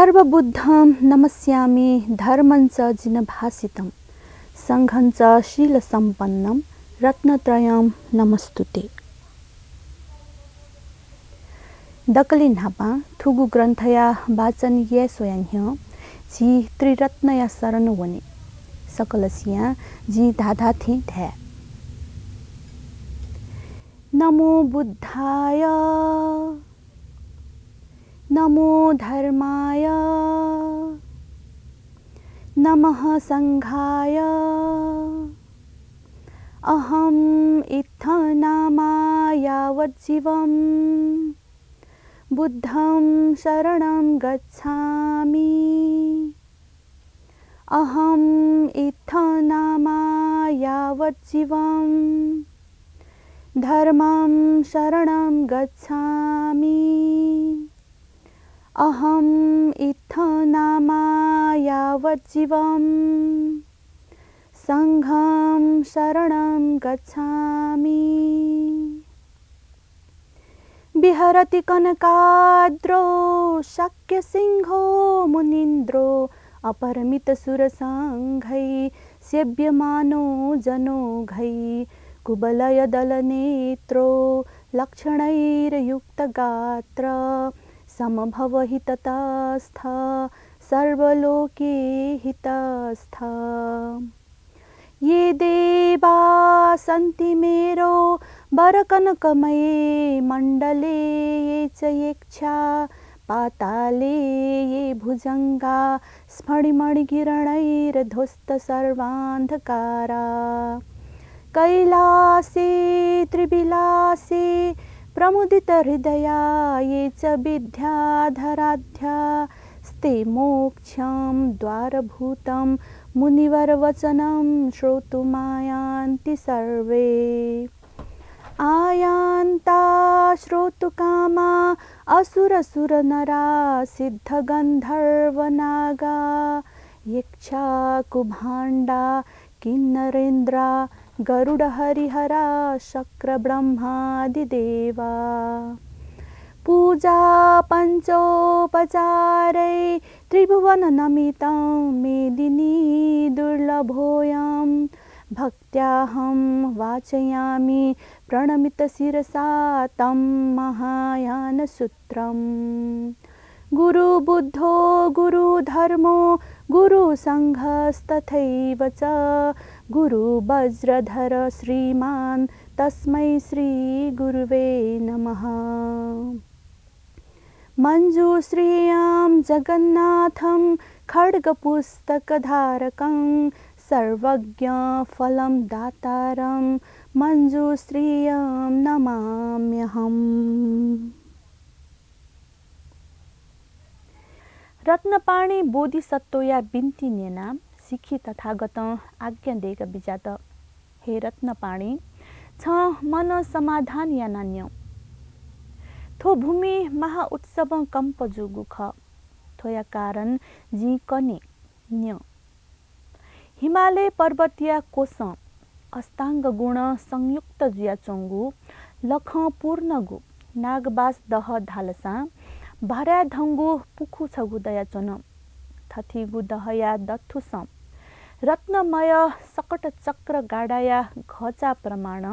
सर्वबुद्धं नमस्यामि धर्मञ्च जिनभासितं संघञ्च शीलसम्पन्नं रत्नत्रयं नमस्तुते। दकलिन हापा थुगु ग्रन्थया वाचन ये सोयान्य जी त्रिरत्नया शरण वने सकलसिया जी धाधा थे ध्या। नमो बुद्धाय नमो धर्माय नमः संघाय अहम इत्थनामा यावज्जीवं बुद्धं शरणं गच्छामि। अहम इत्थनामा यावज्जीवं धर्मं शरणं गच्छामि। अहम इत्थनामा यावज्जीवं संघं शरणं गच्छामि। विहरति कनकाद्रो शाक्यसिंहो मुनीन्द्रो अपरमितसुरसङ्घै सेव्यमानो जनौघै कुबलयदलनेत्रो लक्षणैर्युक्तगात्र समभवहि ततस्थ सर्वलोके हितस्थ। ये देवा सन्ति मेरो वरकनकमये मण्डले ये च यक्षा पाताले ये भुजङ्गा स्फटिमणिकिरणैर्ध्वस्त सर्वान्धकारा। कैलासे त्रिविलासे प्रमुदित हृदया ये च विद्याधराध्या स्ते मोक्षं द्वारभूतं मुनिवरवचनं श्रोतुमायान्ति सर्वे। आयान्ता श्रोतुकामा असुरसुरनरा सिद्धगन्धर्वनागा यक्षा कुभाण्डा किन्नरेन्द्रा गरुडहरिहरा शक्रब्रह्मादिदेवा। पूजा पञ्चोपचारै त्रिभुवननमितं मेदिनी दुर्लभोऽयं भक्त्याहं वाचयामि प्रणमितशिरसा तं महायानसूत्रम्। गुरुबुद्धो गुरुधर्मो गुरुसङ्घस्तथैव च गुरुवज्रधर श्रीमान् तस्मै श्रीगुरुवे नमः। मञ्जुश्रियं जगन्नाथं खड्गपुस्तकधारकं सर्वज्ञफलं दातारं मञ्जुश्रियं नमाम्यहम्। रत्नपाणी बोधिसत्वया बिन्ती नेना सिखी तथागत आज्ञा देग बिजात। हे रत्नपाणी छ मन समाधान या नान्य थो भूमि महा उत्सव कंप जुगुख थोया कारण जी कने न्य। हिमालय पर्वतीय कोश अस्तांग गुण संयुक्त जुया चोंगु लख पूर्ण गु नागबास दह धालसा भर्या धंगु पुखु छगु दया चोन थथिगु दहया दथुसम रत्नमय सकट चक्र गाडाया घचा प्रमाण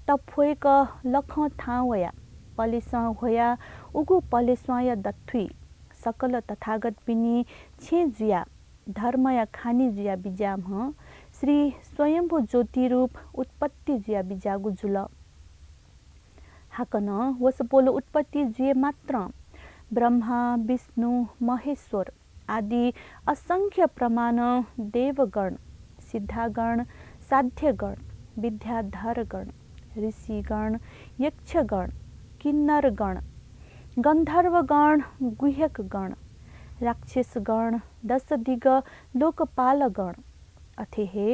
तफोएक लख ठावया पलिस होया उगु पलेस्वाय दथुई सकल तथागत पिनी छे जुया धर्मया खानी जुया बिजाम श्री स्वयंभू ज्योति रूप उत्पत्ति जुया बिजागु जुल। हाकन वस पोलो उत्पत्ति जुए मात्र ब्रह्मा विष्णु महेश्वर आदि असंख्य प्रमाण देवगण सिद्धागण साध्यगण विद्याधरगण ऋषिगण यक्षगण किन्नरगण गंधर्वगण गुह्यकगण राक्षसगण दशदिग लोकपालगण अथेहे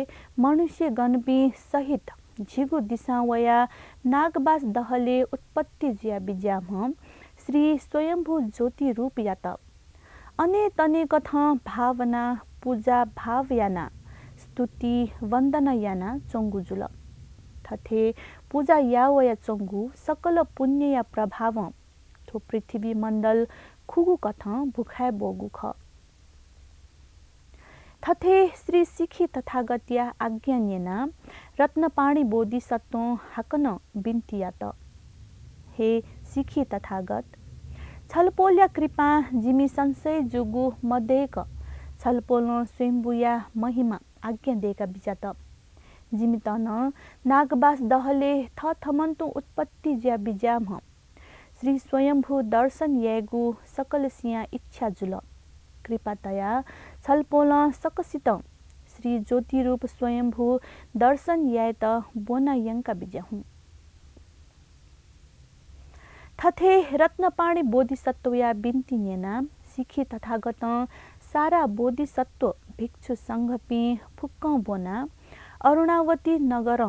मनुष्यगण भी सहित झिगु दिशावया नागबास दहले उत्पत्ति जिया बिजाम श्री स्वयंभू ज्योति रूप यात अनेक अनेक भावना पूजा भाव याना स्तुति वंदना याना चोंगु जुल थथे पूजा यावया चोंगु सकल पुण्य या प्रभाव थो पृथ्वी मंडल खुगु कथ भुखाय बोगु ख थथे श्री सिखी तथागतिया आज्ञा नेना रत्नपाणी बोधिसत्व हाकन बिन्तियात हे सिखी तथागत छलपोल्या कृपा जिमी संशय जुगु मध्येक छलपोल स्वयम्बुया महिमा आज्ञा दिएका बिजात जिमी तन नागबास दहले थमन्तु उत्पत्ति ज्या बिजाम श्री स्वयम्भू दर्शन यागु सकल सिया इच्छा जुल कृपातया छलपोल सकसित श्री ज्योतिरूप स्वयम्भू दर्शन यात बोना यंका बिजाहु थथे रत्नपाणी बोधिसत्वया बिन्ती नेना सिखी तथागत सारा बोधिसत्व भिक्षु संघपी फुक्क बोना अरुणावती नगर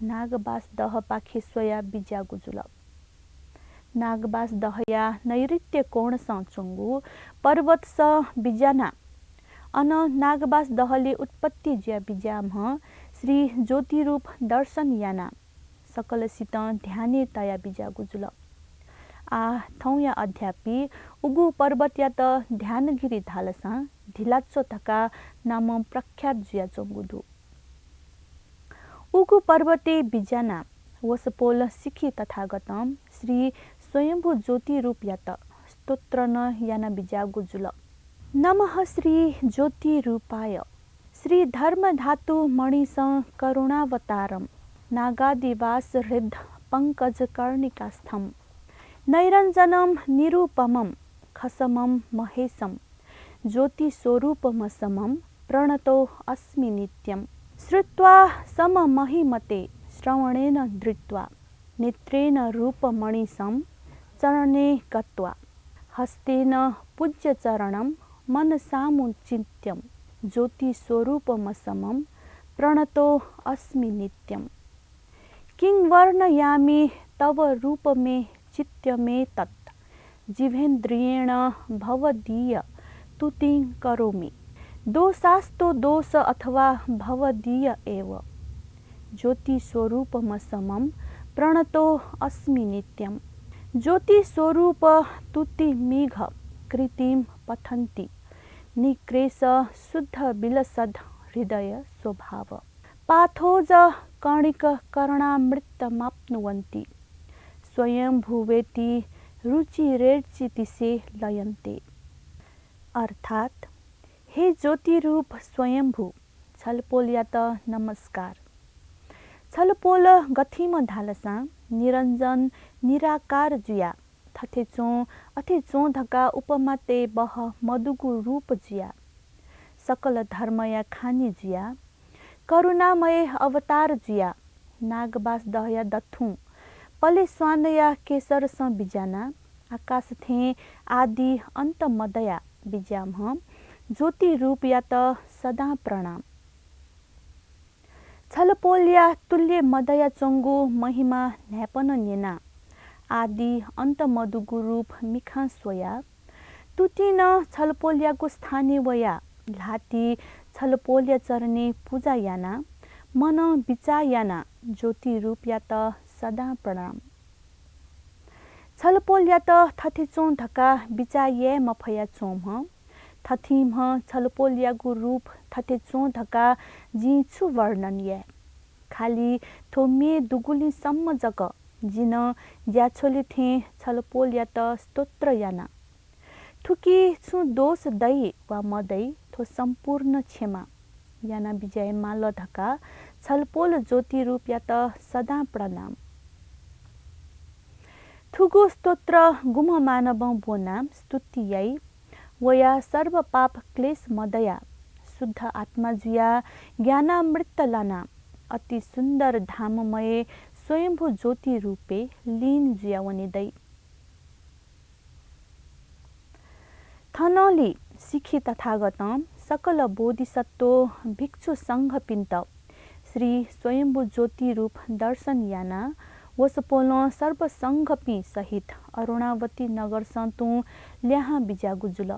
नागबास दह पाखे स्वया बिजागु जुल नागबास दहया नैऋत्य कोण चुङ्गु पर्वत स बिजाना अन नागबास दहले उत्पत्ति ज्या बिजाम श्री ज्योतिरूप दर्शन याना सकलसित ध्याने तया बिजागु जुल आ थौया अध्यापी उगु पर्वत या त ध्यानगिरी धालसा ढिलाचो थका नाम प्रख्यात जुया चोङ्गुदु उगु पर्वते बिजाना वसपोल सिखी तथागतम श्री स्वयम्भू ज्योति रूप यात स्तोत्र न याना बिजागु जुल नमः श्री ज्योति रूपाय श्री धर्म धातु मणिस करुणावतारम नागादिवास हृद पंकज कर्णिकास्थम नैरञ्जनम निरूपमम खसमम महेशम ज्योति स्वरूपमसमम प्रणतो अस्मि नित्यम श्रुत्वा सममहिमते श्रवणेन धृत्वा नेत्रेण रूपमणिसं चरणे गत्वा हस्तेन पूज्य चरणं मनसामुचिन्त्यं ज्योति स्वरूपमसमं प्रणतो अस्मि नित्यं किं वर्णयामि तव रूपमे चित्तमे तत् जिवेन्द्रियेण भवदीय तुतिं करोमि दोषास्तो दोष अथवा भवदीय एव ज्योति स्वरूपमसमं प्रणतो अस्मि नित्यं ज्योति स्वरूप तुति मेघ कृतिं पठन्ति निक्रेश शुद्ध विलसद हृदय स्वभाव पाथोज कणिक कर्णामृतमाप्नुवन्ति स्वयं भुवेति रुचिरेर्चितिसे लयन्ते अर्थात हे ज्योतिरूप स्वयंभू छलपोल्यात नमस्कार छलपोल गथिम धालसा निरञ्जन निराकार जुया थथेचो अथेचो धका उपमाते बह मधुगु रूप जुया सकल धर्मया खानी जुया करुणामय अवतार जुया नागबास दहया दथु पले स्वानया केसर स बिजाना आकाश थे आदि अंत मदया बिजाम ज्योति रूप या त सदा प्रणाम छलपोल्या तुल्य मदया चोङ्गु महिमा न्यापन नेना आदि अंत मधुगु रूप मिखा स्वया तुतिन छलपोल्याको स्थानीय वया लाती छलपोल्या चरणे पूजा याना मन विचा याना ज्योति रूप या त सदा प्रणाम छलपोल्या त थथिचों धका विचा ये मफया चोम थथिम छलपोल्यागु रूप थथेचों धका जिछु वर्णन ये खाली थोमे दुगुली सम्म जग जिन ज्याछोले थे छलपोल्या त स्तोत्र याना थुकी छु दोष दै वा मदै थो सम्पूर्ण क्षमा याना विजय माल धका छलपोल ज्योति रूप या त सदा प्रणाम थुगु स्तोत्र गुम मानव बोना स्तुतियै वया सर्व पाप क्लेश मदया शुद्ध आत्मा जुया ज्ञानामृत लाना अति सुन्दर धाममय स्वयंभू ज्योति रूपे लीन जुया वनिदै थनली सिखी तथागतम सकल बोधिसत्व भिक्षु संघ पिन्त श्री स्वयंभू ज्योति रूप दर्शन याना वसपोलो सर्व संघपी सहित अरुणावती नगर सन्तु ल्याहा बिजागु जुल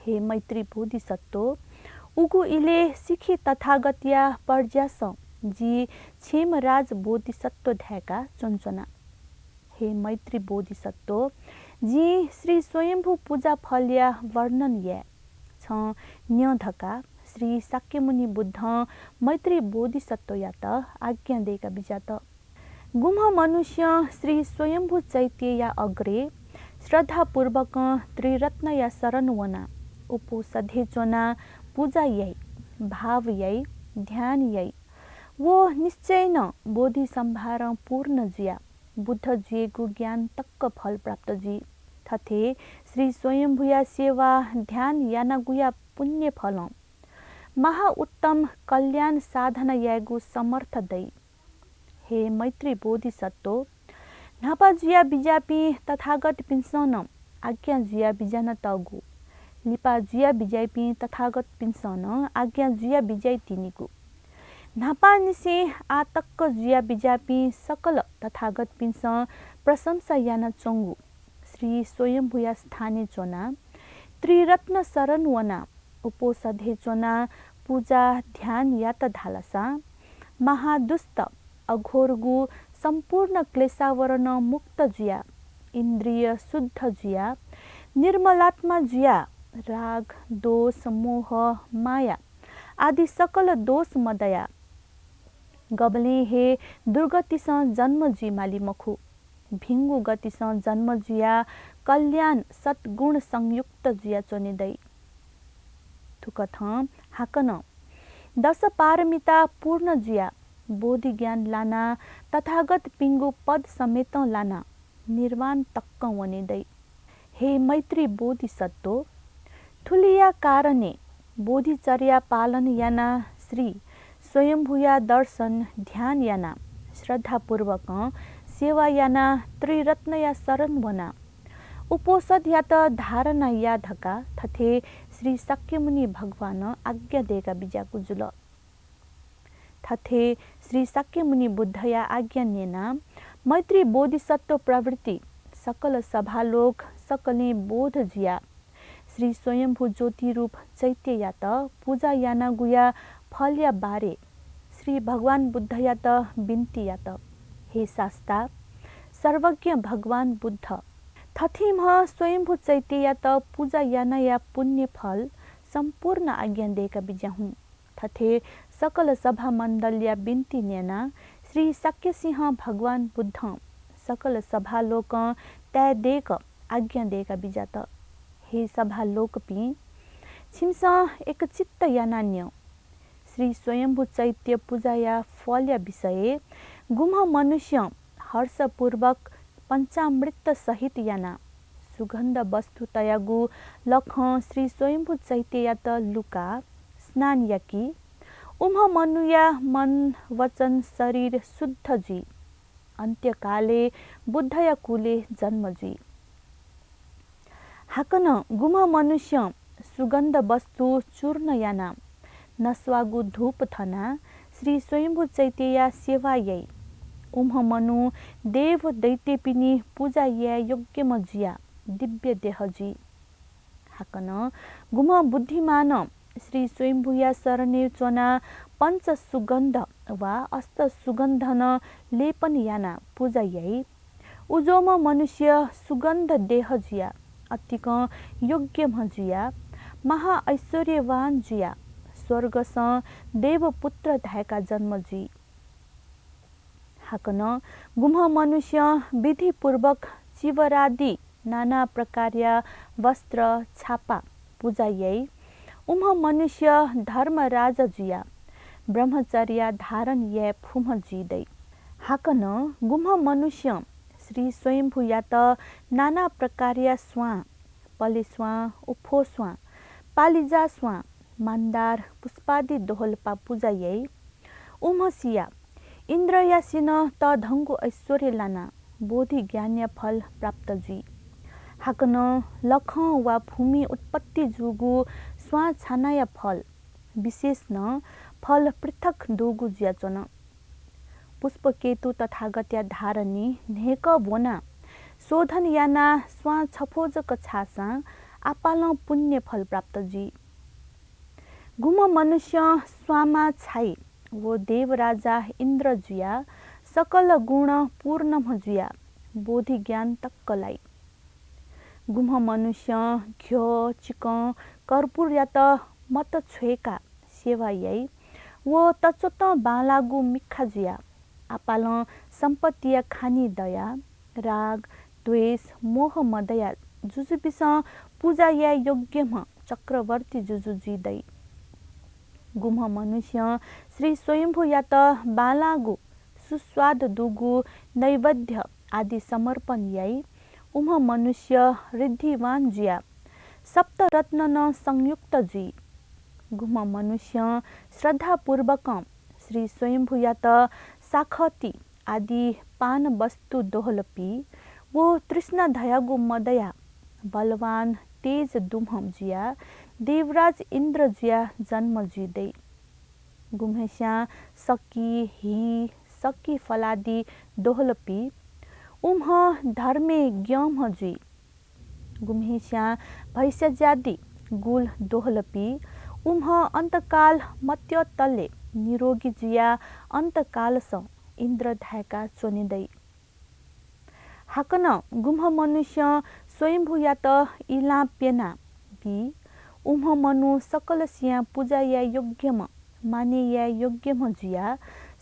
हे मैत्री बोधिसत्व उगु इले सिखी तथागतिया पर्ज्यास जी छेमराज बोधिसत्व ढ्याका चुनचुना हे मैत्री बोधिसत्व जी श्री स्वयंभू पूजा फल्या वर्णन या छ न्यधका श्री शाक्यमुनि बुद्ध मैत्री बोधिसत्व या त आज्ञा देका बिजात गुम्ह मनुष्य श्री स्वयंभू चैत्य या अग्रे श्रद्धापूर्वक त्रिरत्न या शरण वना उपोषधे चोना पूजा यई भाव यई ध्यान यई वो निश्चय न बोधि सम्भार पूर्ण जिया बुद्ध जिएको ज्ञान तक्क फल प्राप्त जी थथे श्री स्वयंभूया सेवा ध्यान यानागुया पुण्य फल महा उत्तम कल्याण साधना यागु समर्थ दै हे मैत्री बोधिसत्व नापा जिया बिजापी तथागत पिन्सन आज्ञा जिया बिजान तगु लिपा जिया बिजापी तथागत पिन्सन आज्ञा जिया बिजाइ तिनीगु नापा निसे आतक्क जिया बिजापी सकल तथागत पिन्स प्रशंसा याना चंगु श्री स्वयंभूया स्थाने चोना त्रिरत्न शरण वना उपोषधे चोना पूजा ध्यान यात धालसा महादुष्ट अघोरगु संपूर्ण क्लेशावरण मुक्त जिया इंद्रिय शुद्ध जिया निर्मलात्मा जिया राग दोष मोह माया आदि सकल दोष मदया गबले हे दुर्गतिस जन्म जी माली मखु भिंगु गतिस जन्म जिया कल्याण सद्गुण संयुक्त जिया चोनिदै थुकथ हाकन दश पारमिता पूर्ण जिया बोधि ज्ञान लाना तथागत पिंगु पद समेत लाना निर्वाण तक्क वनिदै हे मैत्री बोधिसत्व ठुलिया कारणे बोधिचर्या पालन याना श्री स्वयंभूया दर्शन ध्यान याना श्रद्धापूर्वक सेवा याना त्रिरत्न या शरण वना उपोषध या त धारणा या धका थथे श्री शाक्यमुनि भगवान आज्ञा देगा बिजाकु जुल थथे श्री शाक्यमुनि बुद्धया आज्ञा नेना मैत्री बोधिसत्व प्रवृत्ति सकल सभालोक सकले बोध जिया श्री स्वयंभू ज्योति रूप चैत्य या त पूजा याना गुया फल या बारे श्री भगवान बुद्ध या त बिन्ती या त हे शास्ता सर्वज्ञ भगवान बुद्ध थथिम स्वयंभू चैत्य या त पूजा याना या पुण्य फल संपूर्ण आज्ञा देका बिजाहुँ थथे सकल सभा मण्डल या बिन्ती नेना श्री शाक्य सिंह भगवान बुद्ध सकल सभा लोक तय देक आज्ञा देका बिजात हे सभा लोक पी छिमस एक चित्त या नान्य श्री स्वयंभू चैत्य पूजा या फल या विषय गुम्ह मनुष्य हर्षपूर्वक पंचामृत सहित याना सुगंध वस्तु तयागु लख श्री स्वयंभू चैत्य या त लुका स्नान याकी उम्ह मनुया मन वचन शरीर शुद्ध जी अन्त्यकाले बुद्ध या कुले जन्म जी हाकन गुम्ह मनुष्य सुगंध वस्तु चूर्ण याना नस्वागु धूप थना श्री स्वयंभू चैत्य या सेवा यै उम्ह मनु देव दैत्य पिनी पूजा या योग्य मजिया दिव्य देह जी हाकन गुम्ह बुद्धिमान श्री स्वयंभू या शरणे चोना पंच सुगंध वा अस्त सुगंधन लेपन याना पूजा यै उजोम मनुष्य सुगंध देह जिया अतिक योग्य मजिया महा ऐश्वर्यवान जिया स्वर्गस देवपुत्र धायका जन्म जी हाकन गुम्ह मनुष्य विधि पूर्वक चिवरादि नाना प्रकारया वस्त्र छापा पूजा यै उम्ह मनुष्य धर्म राज जिया ब्रह्मचर्य धारण ये फुम जिदै हाकन गुम्ह मनुष्य श्री स्वयंभू या त नाना प्रकारया स्वा पले स्वा उफो स्वा पालिजा स्वा मान्दार पुष्पादि दोहलपा पूजा यै उमसिया इंद्र या सिन त धंगु ऐश्वर्य लाना बोधि ज्ञान या फल प्राप्त जी हाकन लख वा भूमि उत्पत्ति जुगु स्वा छाना या फल विशेष न फल पृथक दोगु ज्याचन पुष्पकेतु तथागत्या धारणी नेक बोना शोधन याना स्वा छफोजक छासा आपाल पुण्य फल प्राप्त जी गुम मनुष्य स्वामा छाई वो देवराजा इंद्र जिया सकल गुण पूर्ण भजिया बोधि ज्ञान तक्कलाई गुम्ह मनुष्य घ्यो चिक कर्पूर या त मत छोएका सेवा यही वो तचोत बालागु मिखा जिया आपाल सम्पत्तिया खानी दया राग द्वेष मोह मदया जुजुबिस पूजा या योग्य चक्रवर्ती जुजु जिदै गुम्ह मनुष्य श्री स्वयंभू या त बालागु सुस्वाद दुगु नैवेद्य आदि समर्पण यही उम्ह मनुष्य रिद्धिवान जिया सप्तरत्न न संयुक्त जी गुम्ह मनुष्य श्रद्धापूर्वक श्री स्वयंभू या त साखती आदि पान वस्तु दोहलपी वो तृष्णा धयागु मदया बलवान तेज दुम्हम जिया देवराज इन्द्र जिया जन्म जिदै गुम्हेस्या सकी ही सकी फलादी दोहलपी उम्ह धर्मे ज्ञम जी गुम्हेस्या भैस्य ज्यादी गुल दोहलपी उम्ह अन्तकाल मत्य तल्ले निरोगी जिया अन्तकालस इन्द्र धायका चोनिदै हाकन गुम्ह मनुष्य स्वयंभू या त इला पेना बी उम्ह मनु सकल सिया पूजा या योग्यम माने या योग्यम जिया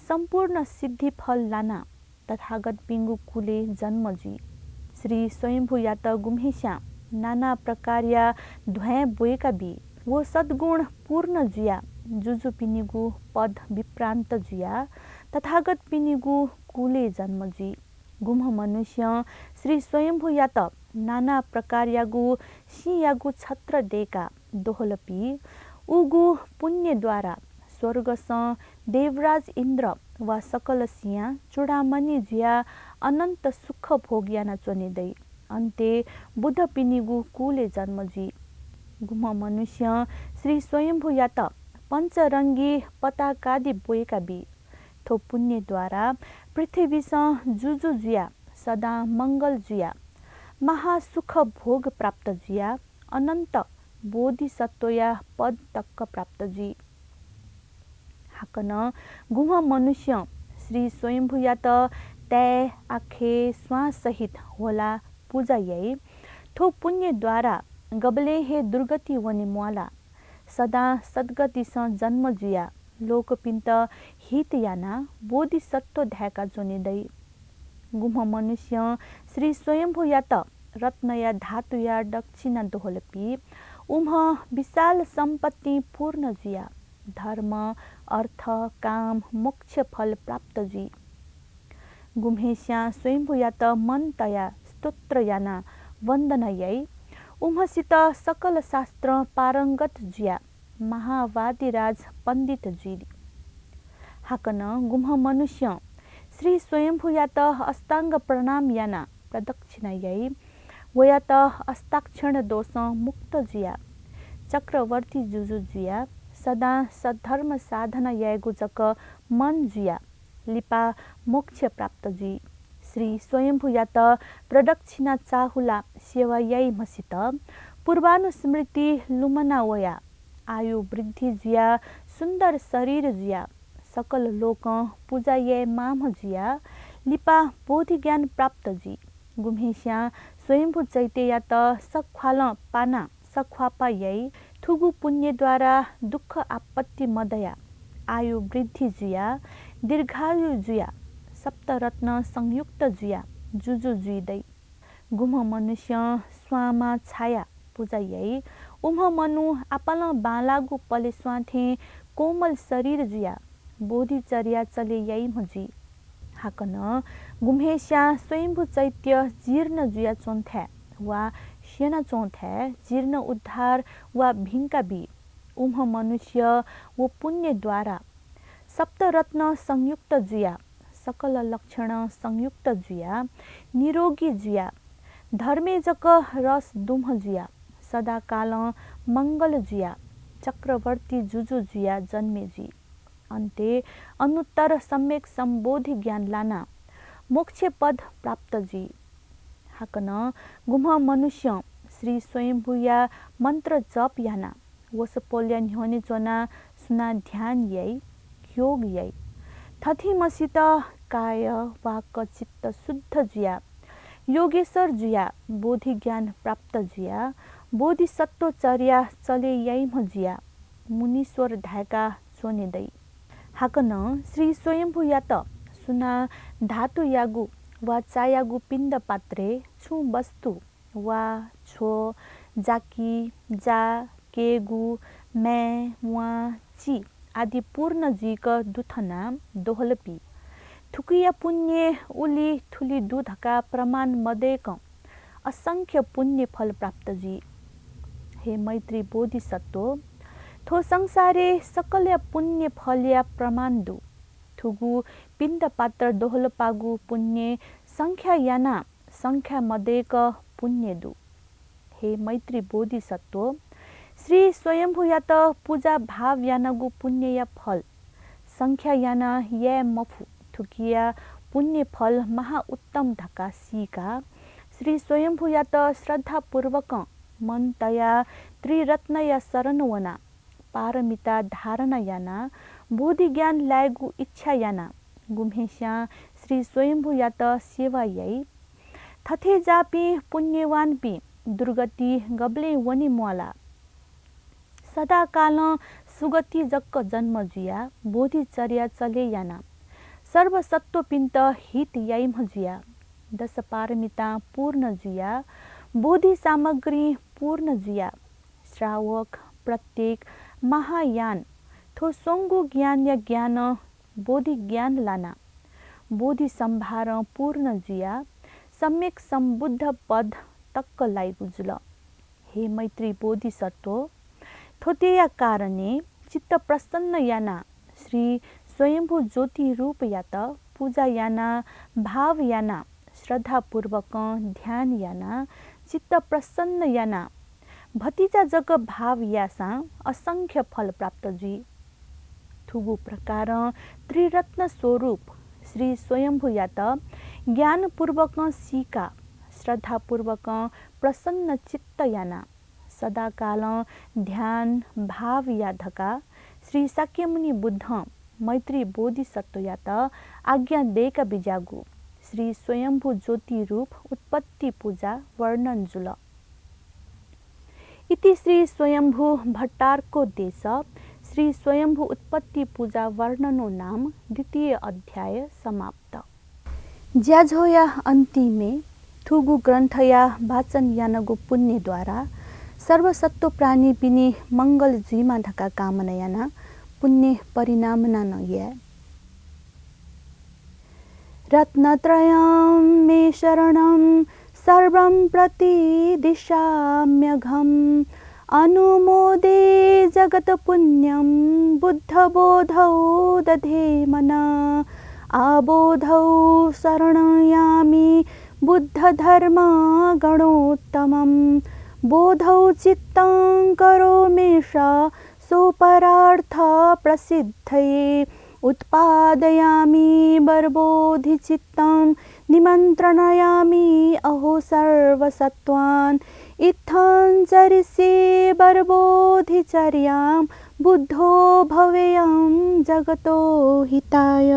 सम्पूर्ण सिद्धि फल लाना तथागत बिङ्गु कुले जन्म जी श्री स्वयंभू या त गुम्हेस्या नाना प्रकार या ध्वय बोएका बी वो सद्गुण पूर्ण जिया जुजु पिनिगु पद विप्रान्त जिया तथागत पिनिगु कुले जन्म जी गुम्ह मनुष्य श्री स्वयंभू या त नाना प्रकार यागु सियागु छत्र देका दोहलपी उगु पुण्यद्वारा स्वर्गस देवराज इन्द्र वा सकल सिया चूडामणि जिया अनन्त सुख भोग्याना चोनिदै अन्ते बुद्ध पिनिगु कुले जन्म जी गुम्ह मनुष्य श्री स्वयंभू या त पञ्चरङ्गी पताकादि बोएका बी थो पुण्यद्वारा पृथ्वीस जुजु जिया सदा मङ्गल जिया महासुख भोग प्राप्त जिया अनन्त बोधिसत्व या पद तक्क प्राप्त जी हाकन गुम्ह मनुष्य श्री स्वयंभू या त तय आखे श्वास सहित होला पूजा यही थो पुण्यद्वारा गबले हे दुर्गति वने मुआला सदा सद्गतिस जन्म जिया लोकपिन्त हित याना बोधिसत्व ध्याका जोनिदै गुम्ह मनुष्य श्री स्वयंभू या त रत्न या धातु या दक्षिणा दोहलपी उम्ह विशाल सम्पत्ति पूर्ण जिया धर्म अर्थ काम मोक्ष फल प्राप्त जी गुम्हेस्या स्वयंभू या त मन तया स्तोत्र याना वन्दना यही उम्हसित सकल शास्त्र पारङ्गत जिया महावादिराज पण्डित जी हाकन गुम्ह मनुष्य श्री स्वयंभू या त अस्ताङ्ग प्रणाम याना प्रदक्षिणा यही वया त अस्ताक्षण दोष मुक्त जिया चक्रवर्ती जुजु जिया सदा सद्धर्म साधना यागु जक मन जिया लिपा मोक्ष प्राप्त जी श्री स्वयंभू या त प्रदक्षिणा चाहुला सेवा यही मसित पूर्वानुस्मृति लुमना वया आयु वृद्धि जिया सुन्दर शरीर जिया सकल लोक पूजा ये माम जिया लिपा बोधि ज्ञान प्राप्त जी गुम्हेस्या स्वयंभू चैत्य या त सख्वाल पाना सख्वापा यही थुगु पुण्यद्वारा दुःख आपत्ति मदया आयु वृद्धि जिया दीर्घायु जिया सप्तरत्न संयुक्त जिया जुजु जुइदै गुम्ह मनुष्य स्वामा छाया पूजा यही उम्ह मनु आपाल बालागु पले स्वाथे कोमल शरीर जिया बोधिचर्या चले यही मजी हाकन गुम्हेस्या स्वयंभू चैत्य जीर्ण जुया चोन्थ्या वा सेना चोन्थ्या जीर्ण उद्धार वा भिङ्का बी उम्ह मनुष्य वो पुण्यद्वारा सप्तरत्न संयुक्त जुया सकल लक्षण संयुक्त जुया निरोगी जुया धर्मेजक रस दुम्ह जुया सदाकाल मङ्गल जुया चक्रवर्ती जुजु जुया जन्मेजी अन्ते अनुत्तर सम्यक सम्बोधि ज्ञान लाना मोक्ष पद प्राप्त जी हाकन गुम्ह मनुष्य श्री स्वयंभूया मन्त्र जप याना वसपोल्या न्ह्योने जोना सुना ध्यान यही योग यही थथी मसित काय वाक चित्त शुद्ध जिया योगेश्वर जुया बोधि ज्ञान प्राप्त जुया बोधिसत्वचर्या चले यैम जुया मुनीश्वर ढाका चोनेदै हाकन श्री स्वयम्भू यात सुना धातु यागु वा चायागु पिण्ड पात्रे छु वस्तु वा छो जाकी जा केगु मै वा ची आदि पूर्ण जीक दुथना दोहलपी थुकिया पुण्य उली थुली दूधका प्रमाण मदेक असंख्य पुण्य फल प्राप्त जी। हे मैत्री बोधिसत्व थो संसारे सकल पुण्य फलिया प्रमाण दु थुगु पिण्ड पात्र दोहल पागु पुण्य संख्या याना संख्या मदेक पुण्य दु। हे मैत्री बोधिसत्व श्री स्वयम्भू यात पूजा भाव यानगु पुण्य या फल संख्या याना या मफु थुकिया पुण्य फल महा उत्तम ढका सीका श्री स्वयम्भू यात श्रद्धा पूर्वक मन तया त्रिरत्न या शरण वना पारमिता धारणा याना बोधि ज्ञान लागु इच्छा याना गुम्हेस्या श्री स्वयम्भू यात सेवा याई थथे जापी पुण्यवान पी दुर्गति गब्ले वनी मुआला सदा काल सुगति जक्क जन्म जुया बोधिचर्या चले याना सर्वसत्व पिन्त हित याइम जुया दश पारमिता पूर्ण जुया बोधि सामग्री पूर्ण जुया श्रावक प्रत्येक महायान थो सोंगु ज्ञान या ज्ञान बोधि ज्ञान लाना बोधि संभार पूर्ण जुया सम्यक सम्बुद्ध पद तक्क लाइगु जुल। हे मैत्री बोधिसत्व थोतेया कारणे चित्त प्रसन्न याना श्री स्वयम्भू ज्योति रूप यात पूजा याना भाव याना श्रद्धा पूर्वक ध्यान याना चित्त प्रसन्न याना भतिजा जग भाव यासा असंख्य फल प्राप्त जी। थुगु प्रकार त्रिरत्न स्वरूप श्री स्वयम्भू यात ज्ञान पूर्वक सीका श्रद्धा पूर्वक प्रसन्न चित्त याना सदा काल ध्यान भाव याधका श्री शाक्यमुनि बुद्ध मैत्री बोधिसत्व यात आज्ञा देका बिजागु श्री स्वयम्भू ज्योति रूप उत्पत्ति पूजा वर्णन जुल। इति श्री स्वयम्भू भट्टारको देश श्री स्वयम्भू उत्पत्ति पूजा वर्णनो नाम द्वितीय अध्याय समाप्त। ज्याझोया अन्तिमे थुगु ग्रन्थया वाचन यानगु पुण्य द्वारा सर्वसत्व प्राणी पिनी मंगल जीमा ढका कामना याना पुण्य परिणाम नया रत्नत्रयं मे शरणं सर्वं प्रति दिशाम्यघम् अनुमोदे जगत पुण्यं बुद्धबोधौ दधे मना आबोधौ शरणयामि बुद्धधर्म गणोत्तमं बोधौ चित्तं करोमेष सोपरार्थ प्रसिद्धये उत्पादयामि बर्बोधिचित्तं निमन्त्रणायामि अहो सर्वसत्त्वान् इत्थं चरिष्ये बर्बोधिचर्यां बुद्धो भवेयं जगतो हिताय।